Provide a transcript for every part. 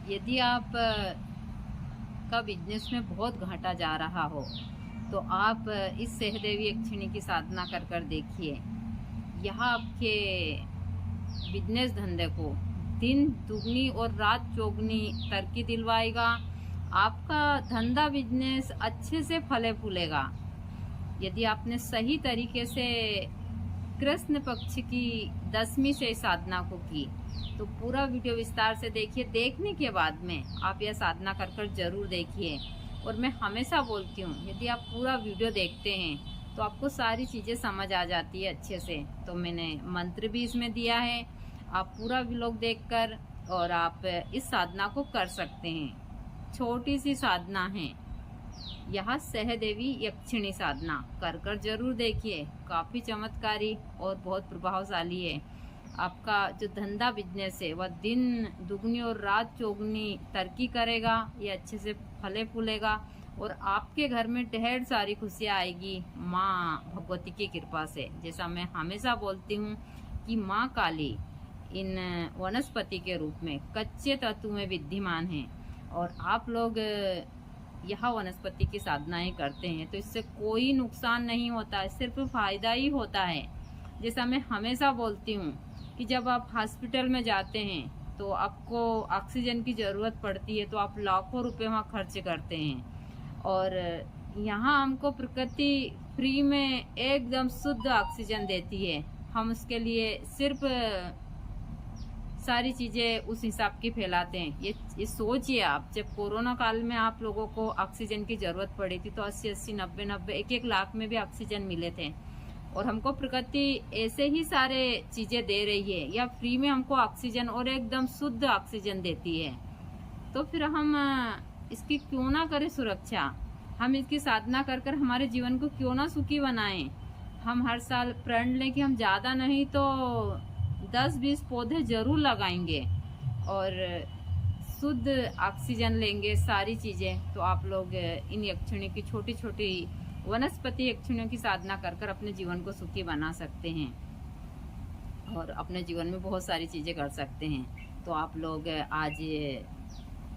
यदि आप का बिजनेस में बहुत घाटा जा रहा हो तो आप इस सहदेवी यक्षिणी की साधना कर कर देखिए। यह आपके बिजनेस धंधे को दिन दुगनी और रात चौगनी तरक्की दिलवाएगा। आपका धंधा बिजनेस अच्छे से फले फूलेगा। यदि आपने सही तरीके से कृष्ण पक्ष की 10वीं से साधना को की तो पूरा वीडियो विस्तार से देखिए। देखने के बाद में आप यह साधना कर कर जरूर देखिए। और मैं हमेशा बोलती हूँ, यदि आप पूरा वीडियो देखते हैं तो आपको सारी चीज़ें समझ आ जाती है अच्छे से। तो मैंने मंत्र भी इसमें दिया है, आप पूरा व्लॉग देखकर और आप इस साधना को कर सकते हैं। छोटी सी साधना है यह सहदेवी यक्षिणी साधना कर कर जरूर देखिए। काफ़ी चमत्कारी और बहुत प्रभावशाली है। आपका जो धंधा बिजनेस है वह दिन दुगनी और रात चौगनी तरक्की करेगा। ये अच्छे से फले फूलेगा और आपके घर में ढेर सारी खुशियाँ आएगी माँ भगवती की कृपा से। जैसा मैं हमेशा बोलती हूँ कि माँ काली इन वनस्पति के रूप में कच्चे तत्व में विद्यमान है और आप लोग यह वनस्पति की साधनाएं करते हैं तो इससे कोई नुकसान नहीं होता है, सिर्फ फायदा ही होता है। जैसा मैं हमेशा बोलती हूँ कि जब आप हॉस्पिटल में जाते हैं तो आपको ऑक्सीजन की ज़रूरत पड़ती है तो आप लाखों रुपए वहाँ खर्च करते हैं और यहाँ हमको प्रकृति फ्री में एकदम शुद्ध ऑक्सीजन देती है। हम उसके लिए सिर्फ सारी चीज़ें उस हिसाब की फैलाते हैं। ये सोचिए आप, जब कोरोना काल में आप लोगों को ऑक्सीजन की ज़रूरत पड़ी थी तो 80-80, 90-90, 1-1 लाख में भी ऑक्सीजन मिले थे और हमको प्रकृति ऐसे ही सारे चीज़ें दे रही है या फ्री में हमको ऑक्सीजन और एकदम शुद्ध ऑक्सीजन देती है। तो फिर हम इसकी क्यों ना करें सुरक्षा। हम इसकी साधना कर कर हमारे जीवन को क्यों ना सुखी बनाएं। हम हर साल प्रण लें कि हम ज़्यादा नहीं तो 10-20 पौधे जरूर लगाएंगे और शुद्ध ऑक्सीजन लेंगे सारी चीज़ें। तो आप लोग इन यक्षिणी की छोटी छोटी वनस्पति यक्षिणियों की साधना कर कर अपने जीवन को सुखी बना सकते हैं और अपने जीवन में बहुत सारी चीज़ें कर सकते हैं। तो आप लोग आज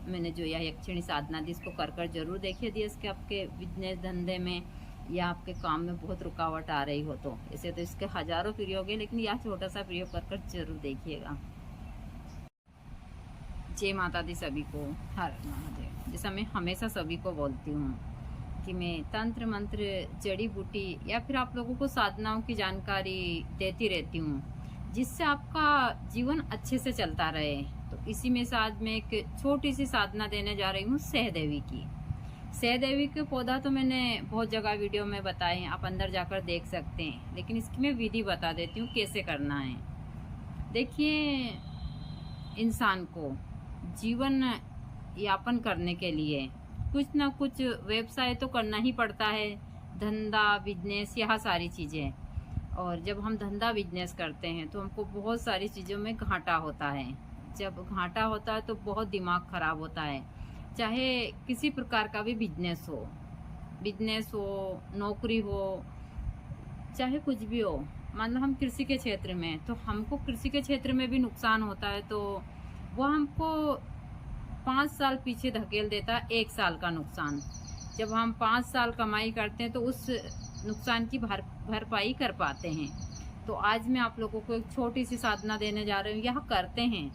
मैंने जो यह यक्षिणी साधना दी इसको कर कर जरूर देखिए। यदि इसके आपके बिजनेस धंधे में या आपके काम में बहुत रुकावट आ रही हो तो ऐसे तो इसके हजारों प्रयोग है, लेकिन यह छोटा सा प्रयोग कर कर जरूर देखिएगा। जय माता दी सभी को, हर महादेव। जैसा मैं हमेशा सभी को बोलती हूँ कि मैं तंत्र मंत्र जड़ी बूटी या फिर आप लोगों को साधनाओं की जानकारी देती रहती हूँ जिससे आपका जीवन अच्छे से चलता रहे। तो इसी में से आज मैं एक छोटी सी साधना देने जा रही हूँ सहदेवी की। सहदेवी के पौधा तो मैंने बहुत जगह वीडियो में बताए हैं, आप अंदर जाकर देख सकते हैं, लेकिन इसकी मैं विधि बता देती हूँ कैसे करना है। देखिए, इंसान को जीवन यापन करने के लिए कुछ ना कुछ व्यवसाय तो करना ही पड़ता है, धंधा बिजनेस यह सारी चीज़ें। और जब हम धंधा बिजनेस करते हैं तो हमको बहुत सारी चीज़ों में घाटा होता है। जब घाटा होता है तो बहुत दिमाग खराब होता है। चाहे किसी प्रकार का भी बिजनेस हो, नौकरी हो, चाहे कुछ भी हो। मान लो हम कृषि के क्षेत्र में, तो हमको कृषि के क्षेत्र में भी नुकसान होता है तो वह हमको 5 साल पीछे धकेल देता है, 1 साल का नुकसान। जब हम 5 साल कमाई करते हैं तो उस नुकसान की भरपाई कर पाते हैं। तो आज मैं आप लोगों को एक छोटी सी साधना देने जा रही हूँ। यह करते हैं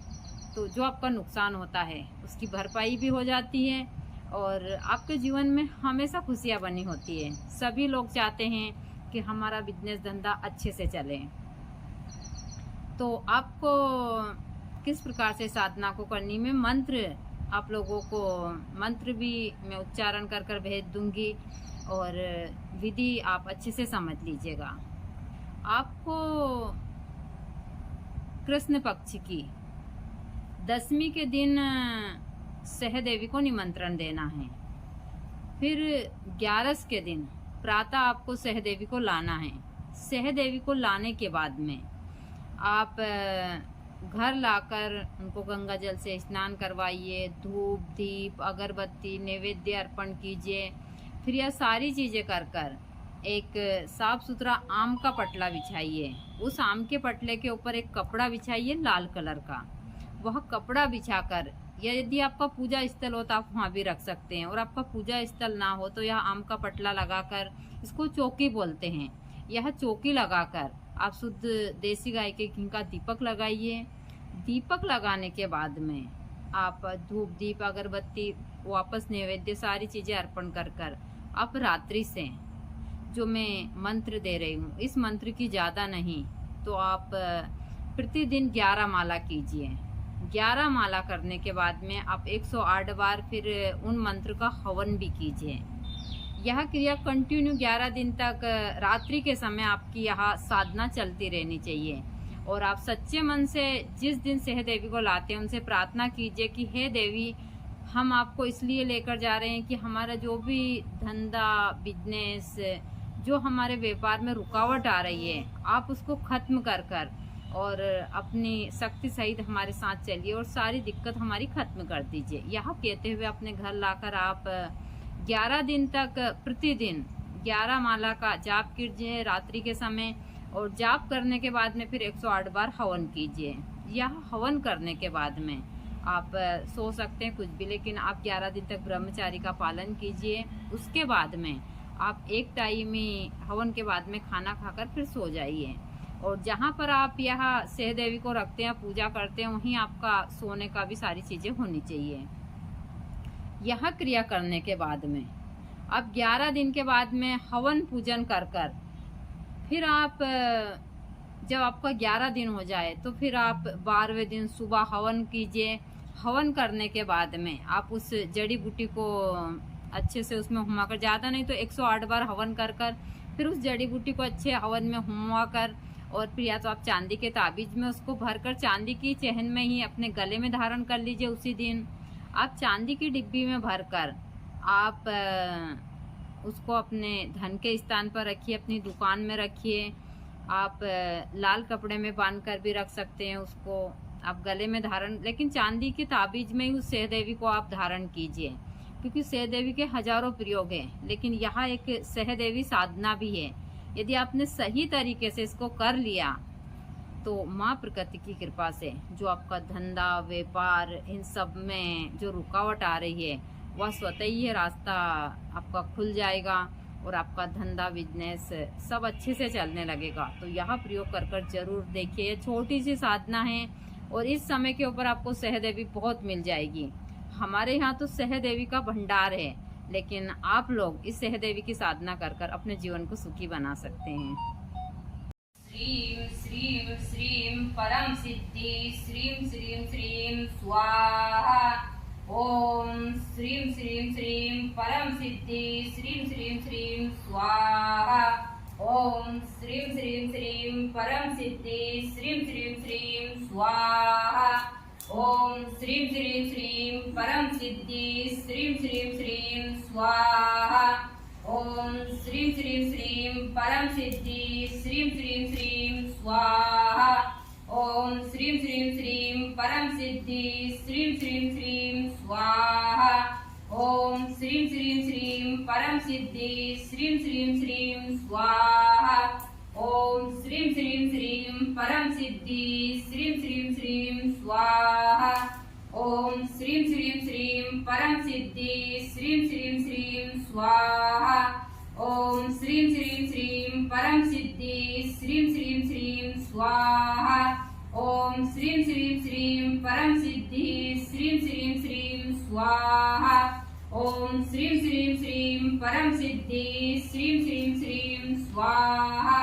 तो जो आपका नुकसान होता है उसकी भरपाई भी हो जाती है और आपके जीवन में हमेशा खुशियाँ बनी होती है। सभी लोग चाहते हैं कि हमारा बिजनेस धंधा अच्छे से चले। तो आपको किस प्रकार से साधना को करनी, मैं मंत्र आप लोगों को मंत्र भी मैं उच्चारण कर कर भेज दूंगी और विधि आप अच्छे से समझ लीजिएगा। आपको कृष्ण पक्ष की 10वीं के दिन सहदेवी को निमंत्रण देना है। फिर 11 के दिन प्रातः आपको सहदेवी को लाना है। सहदेवी को लाने के बाद में आप घर लाकर उनको गंगा जल से स्नान करवाइए, धूप दीप अगरबत्ती नैवेद्य अर्पण कीजिए। फिर यह सारी चीज़ें कर कर एक साफ सुथरा आम का पटला बिछाइए। उस आम के पटले के ऊपर एक कपड़ा बिछाइए लाल कलर का। वह कपड़ा बिछाकर यदि आपका पूजा स्थल हो तो आप वहाँ भी रख सकते हैं, और आपका पूजा स्थल ना हो तो यह आम का पटला लगाकर, इसको चौकी बोलते हैं, यह चौकी लगाकर आप शुद्ध देसी गाय के घी का दीपक लगाइए। दीपक लगाने के बाद में आप धूप दीप अगरबत्ती वापस नैवेद्य सारी चीजें अर्पण कर कर आप रात्रि से जो मैं मंत्र दे रही हूँ, इस मंत्र की ज्यादा नहीं तो आप प्रतिदिन 11 माला कीजिए। 11 माला करने के बाद में आप 108 बार फिर उन मंत्र का हवन भी कीजिए। यह क्रिया कंटिन्यू 11 दिन तक रात्रि के समय आपकी यह साधना चलती रहनी चाहिए। और आप सच्चे मन से जिस दिन सहदेवी को लाते हैं उनसे प्रार्थना कीजिए कि हे देवी, हम आपको इसलिए लेकर जा रहे हैं कि हमारा जो भी धंधा बिजनेस, जो हमारे व्यापार में रुकावट आ रही है, आप उसको खत्म कर कर और अपनी शक्ति सहित हमारे साथ चलिए और सारी दिक्कत हमारी खत्म कर दीजिए। यह कहते हुए अपने घर लाकर आप 11 दिन तक प्रतिदिन 11 माला का जाप कीजिए रात्रि के समय, और जाप करने के बाद में फिर 108 बार हवन कीजिए। यह हवन करने के बाद में आप सो सकते हैं कुछ भी, लेकिन आप 11 दिन तक ब्रह्मचारी का पालन कीजिए। उसके बाद में आप एक टाइम ही हवन के बाद में खाना खाकर फिर सो जाइए। और जहाँ पर आप यह सहदेवी को रखते हैं, पूजा करते हैं, वहीं आपका सोने का भी सारी चीजें होनी चाहिए। यह क्रिया करने के बाद में अब 11 दिन के बाद में हवन पूजन कर कर फिर आप जब आपका 11 दिन हो जाए तो फिर आप 12वें दिन सुबह हवन कीजिए। हवन करने के बाद में आप उस जड़ी बूटी को अच्छे से उसमें हुमाकर, ज़्यादा नहीं तो 108 बार हवन कर कर फिर उस जड़ी बूटी को अच्छे हवन में हुमा कर, और फिर या तो आप चांदी के ताबीज में उसको भरकर चांदी की चहन में ही अपने गले में धारण कर लीजिए। उसी दिन आप चांदी की डिब्बी में भरकर आप उसको अपने धन के स्थान पर रखिए, अपनी दुकान में रखिए। आप लाल कपड़े में बांध कर भी रख सकते हैं उसको, आप गले में धारण, लेकिन चांदी की ताबीज में ही उस सहदेवी को आप धारण कीजिए, क्योंकि सहदेवी के हजारों प्रयोग हैं, लेकिन यहाँ एक सहदेवी साधना भी है। यदि आपने सही तरीके से इसको कर लिया तो माँ प्रकृति की कृपा से जो आपका धंधा व्यापार इन सब में जो रुकावट आ रही है, वह स्वतः ही ये रास्ता आपका खुल जाएगा और आपका धंधा बिजनेस सब अच्छे से चलने लगेगा। तो यह प्रयोग कर कर जरूर देखिए। ये छोटी सी साधना है और इस समय के ऊपर आपको सहदेवी बहुत मिल जाएगी। हमारे यहाँ तो सहदेवी का भंडार है, लेकिन आप लोग इस सहदेवी की साधना कर कर अपने जीवन को सुखी बना सकते हैं। श्रीं श्रीं श्रीं परम सिद्धि श्रीं श्रीं श्रीं स्वाहा। ओम श्रीं श्रीं श्रीं परम सिद्धि श्रीं श्रीं श्रीं स्वाहा। ओम श्रीं श्रीं श्रीं परम सिद्धि श्रीं श्रीं श्रीं स्वाहा। ओम श्रीं श्रीं श्रीं परम सिद्धि श्रीं श्रीं श्रीं स्वाहा। ओम श्रीं श्रीं श्रीं परम सिद्धि श्रीं श्रीं श्रीं स्वाहा। ओम श्रीं श्रीं श्रीं परम सिद्धि श्रीं श्रीं श्रीं स्वाहा। ओम श्रीं श्रीं श्रीं परम सिद्धि श्रीं श्रीं श्रीं स्वाहा। ओम श्रीं श्रीं श्रीं परम सिद्धि श्रीं श्रीं श्रीं स्वाहा। ओम श्रीं श्रीं श्रीं परम सिद्धि श्रीं श्रीं श्रीं स्वाहा। ओम श्रीं श्रीं श्रीं परम सिद्धि श्रीं श्रीं श्रीं स्वाहा। ओम श्रीं श्रीं श्रीं परम सिद्धि श्रीं श्रीं श्रीं स्वाहा। ओम श्रीं श्रीं श्रीं परम सिद्धि श्रीं श्रीं श्रीं स्वाहा।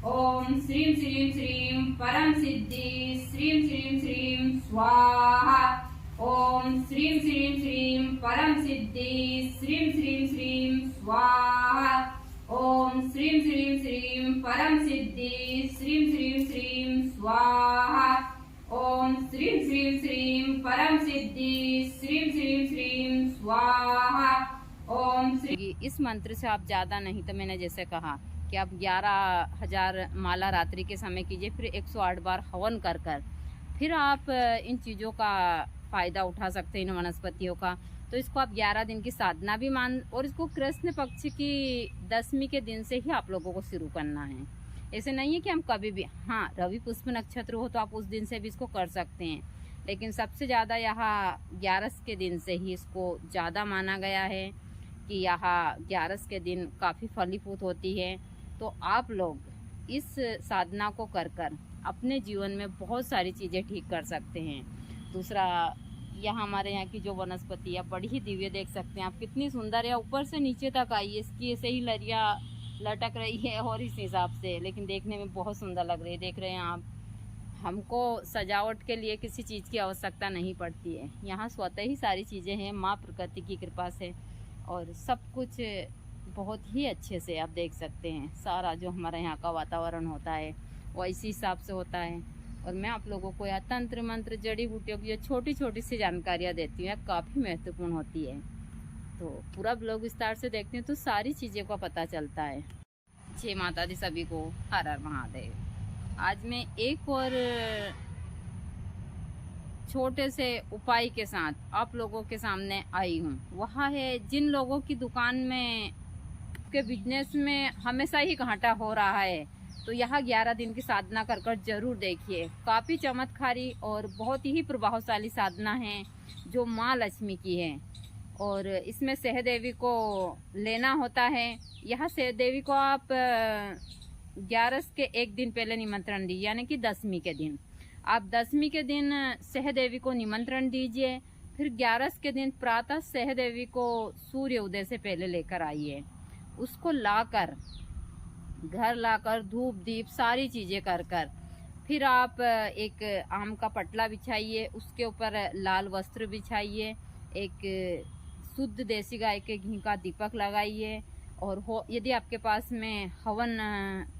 ओम श्रीं श्रीं श्रीं परम सिद्धि श्रीं श्रीं श्रीं स्वाहा। ओम श्रीं श्रीं श्रीं परम सिद्धि श्रीं श्रीं श्रीं स्वाहा। ओम श्रीं श्रीं श्रीं परम सिद्धि श्रीं श्रीं श्रीं स्वाहा। ओम श्रीं श्रीं श्रीं परम सिद्धि श्रीं श्रीं श्रीं स्वाहा। ओम श्री। इस मंत्र से आप ज्यादा नहीं तो मैंने जैसे कहा कि आप 11,000 माला रात्रि के समय कीजिए, फिर 108 बार हवन कर कर फिर आप इन चीज़ों का फ़ायदा उठा सकते हैं, इन वनस्पतियों का। तो इसको आप 11 दिन की साधना भी मान, और इसको कृष्ण पक्ष की 10वीं के दिन से ही आप लोगों को शुरू करना है। ऐसे नहीं है कि हम कभी भी, हाँ रवि पुष्प नक्षत्र हो तो आप उस दिन से भी इसको कर सकते हैं, लेकिन सबसे ज़्यादा यहाँ 11 के दिन से ही इसको ज़्यादा माना गया है कि यहाँ 11 के दिन काफ़ी फलीभूत होती है। तो आप लोग इस साधना को कर अपने जीवन में बहुत सारी चीज़ें ठीक कर सकते हैं। दूसरा, यहाँ हमारे यहाँ की जो वनस्पति है बड़ी ही दिव्य, देख सकते हैं आप कितनी सुंदर है, ऊपर से नीचे तक आई है, इसकी ऐसे ही लड़ियाँ लटक रही है और इस हिसाब से, लेकिन देखने में बहुत सुंदर लग रही है। देख रहे हैं आप, हमको सजावट के लिए किसी चीज़ की आवश्यकता नहीं पड़ती है, यहाँ स्वतः ही सारी चीज़ें हैं माँ प्रकृति की कृपा से, और सब कुछ बहुत ही अच्छे से आप देख सकते हैं। सारा जो हमारे यहाँ का वातावरण होता है वो इसी हिसाब से होता है। और मैं आप लोगों को यह तंत्र मंत्र जड़ी बूटियों की छोटी छोटी सी जानकारियाँ देती हूँ, काफ़ी महत्वपूर्ण होती है। तो पूरा ब्लॉग विस्तार से देखते हैं तो सारी चीज़ों का पता चलता है। जय माता दी सभी को, हर हर महादेव। आज मैं एक और छोटे से उपाय के साथ आप लोगों के सामने आई हूँ। वह है जिन लोगों की दुकान में के बिजनेस में हमेशा ही घाटा हो रहा है, तो यहाँ 11 दिन की साधना कर जरूर देखिए। काफ़ी चमत्कारी और बहुत ही प्रभावशाली साधना है जो माँ लक्ष्मी की है। और इसमें सहदेवी को लेना होता है। यहाँ सहदेवी को आप 11 के एक दिन पहले निमंत्रण दीजिए, यानी कि 10वीं के दिन। आप 10वीं के दिन सहदेवी को निमंत्रण दीजिए, फिर 11 के दिन प्रातः सहदेवी को सूर्य उदय से पहले लेकर आइए। उसको लाकर घर लाकर धूप दीप सारी चीज़ें कर फिर आप एक आम का पटला बिछाइए, उसके ऊपर लाल वस्त्र बिछाइए, एक शुद्ध देसी गाय के घी का दीपक लगाइए। और हो यदि आपके पास में हवन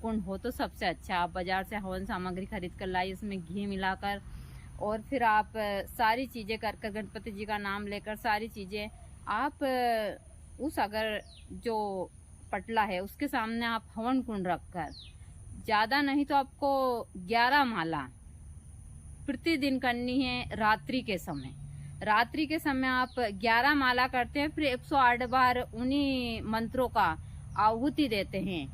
कुंड हो तो सबसे अच्छा, आप बाज़ार से हवन सामग्री खरीद कर लाइए, उसमें घी मिलाकर। और फिर आप सारी चीज़ें कर गणपति जी का नाम लेकर सारी चीज़ें आप उस अगर जो पटला है उसके सामने आप हवन कुंड रखकर, ज़्यादा नहीं तो आपको 11 माला प्रतिदिन करनी है। रात्रि के समय आप 11 माला करते हैं, फिर 108 बार उन्हीं मंत्रों का आहुति देते हैं।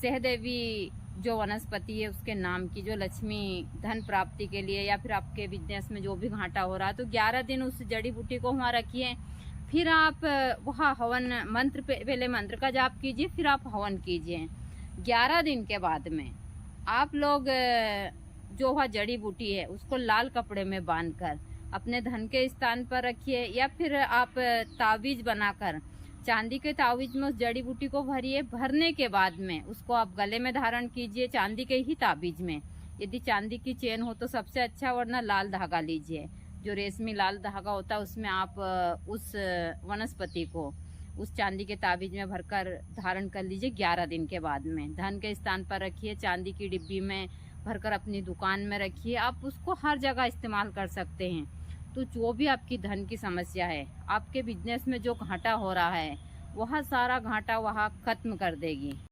सहदेवी जो वनस्पति है उसके नाम की, जो लक्ष्मी धन प्राप्ति के लिए या फिर आपके बिजनेस में जो भी घाटा हो रहा है, तो 11 दिन उस जड़ी बूटी को वहाँ रखिए। फिर आप वहाँ हवन मंत्र पहले मंत्र का जाप कीजिए, फिर आप हवन कीजिए। 11 दिन के बाद में आप लोग जो वह जड़ी बूटी है उसको लाल कपड़े में बांधकर अपने धन के स्थान पर रखिए, या फिर आप तावीज बनाकर चांदी के तावीज में उस जड़ी बूटी को भरिए। भरने के बाद में उसको आप गले में धारण कीजिए, चांदी के ही ताबीज में। यदि चांदी की चेन हो तो सबसे अच्छा, वरना लाल धागा लीजिए, जो रेशमी लाल धागा होता है, उसमें आप उस वनस्पति को उस चांदी के ताबीज में भरकर धारण कर लीजिए। 11 दिन के बाद में धन के स्थान पर रखिए, चांदी की डिब्बी में भरकर अपनी दुकान में रखिए। आप उसको हर जगह इस्तेमाल कर सकते हैं। तो जो भी आपकी धन की समस्या है, आपके बिजनेस में जो घाटा हो रहा है, वह सारा घाटा वह खत्म कर देगी।